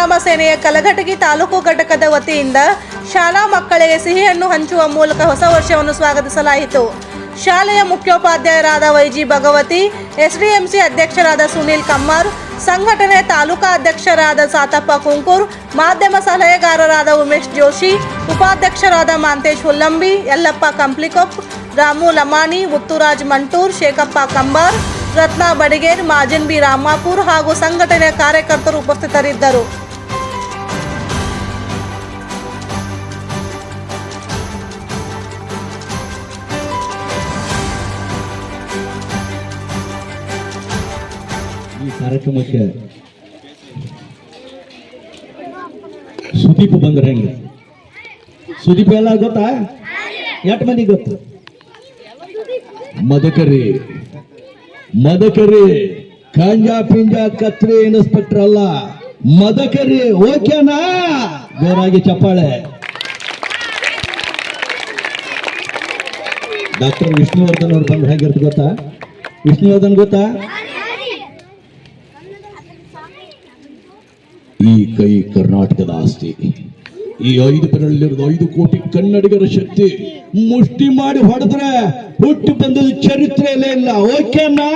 ಶ್ರೀರಾಮ ಸೇನೆಯ ಕಲಘಟಗಿ ತಾಲೂಕು ಘಟಕದ ವತಿಯಿಂದ ಶಾಲಾ ಮಕ್ಕಳಿಗೆ ಸಿಹಿಹಣ್ಣು ಹಂಚುವ ಮೂಲಕ ಹೊಸ ವರ್ಷವನ್ನು ಸ್ವಾಗತಿಸಲಾಯಿತು. ಶಾಲೆಯ ಮುಖ್ಯೋಪಾಧ್ಯಾಯರಾದ ವೈಜಿ ಭಗವತಿ, ಎಸ್ಡಿಎಂಸಿ ಅಧ್ಯಕ್ಷರಾದ ಸುನೀಲ್ ಕಮ್ಮಾರ್, ಸಂಘಟನೆ ತಾಲೂಕಾ ಅಧ್ಯಕ್ಷರಾದ ಸಾತಪ್ಪ ಕುಂಕೂರ್, ಮಾಧ್ಯಮ ಸಲಹೆಗಾರರಾದ ಉಮೇಶ್ ಜೋಶಿ, ಉಪಾಧ್ಯಕ್ಷರಾದ ಮಾಂತೇಶ್ ಹುಲ್ಲಂಬಿ, ಯಲ್ಲಪ್ಪ ಕಂಪ್ಲಿಕೊಪ್, ರಾಮು ಲಮಾಣಿ, ಮುತ್ತುರಾಜ್ ಮಂಟೂರ್, ಶೇಖಪ್ಪ ಕಂಬಾರ್, ರತ್ನಾ ಬಡಿಗೇರ್, ಮಾಜಿನ್ ಬಿ ರಾಮಾಪುರ್ ಹಾಗೂ ಸಂಘಟನೆಯ ಕಾರ್ಯಕರ್ತರು ಉಪಸ್ಥಿತರಿದ್ದರು. ಈ ಕಾರ್ಯಕ್ರಮಕ್ಕೆ ಸುದೀಪ್ ಬಂದ್ರೆ ಹೆಂಗೆ? ಸುದೀಪ್ ಎಲ್ಲ ಗೊತ್ತಾ? ಎಷ್ಟು ಮಂದಿ ಗೊತ್ತು? ಮದಕರಿ ಕಾಂಜಾ ಪಿಂಜಾ ಕತ್ರಿ ಇನ್ಸ್ಪೆಕ್ಟರ್ ಅಲ್ಲ, ಮದಕರಿ. ಓಕೆನಾ? ಜೋರಾಗಿ ಚಪ್ಪಾಳೆ. ಡಾಕ್ಟರ್ ವಿಷ್ಣುವರ್ಧನ್ ಅವ್ರು ಬಂದ್ರೆ ಹೇಗಿರ್ತ ಗೊತ್ತಾ? ವಿಷ್ಣುವರ್ಧನ್ ಗೊತ್ತಾ? ಈ ಕೈ ಕರ್ನಾಟಕದ ಆಸ್ತಿ. ಈ 5 ಬೆರಳಲ್ಲಿರೋದು 5 ಕೋಟಿ ಕನ್ನಡಿಗರ ಶಕ್ತಿ. ಮುಷ್ಟಿ ಮಾಡಿ ಹೊಡೆದ್ರೆ ಹುಟ್ಟಿ ಬಂದದ್ದು ಚರಿತ್ರೆಯಲ್ಲೇ ಇಲ್ಲ. ಓಕೆನಾ?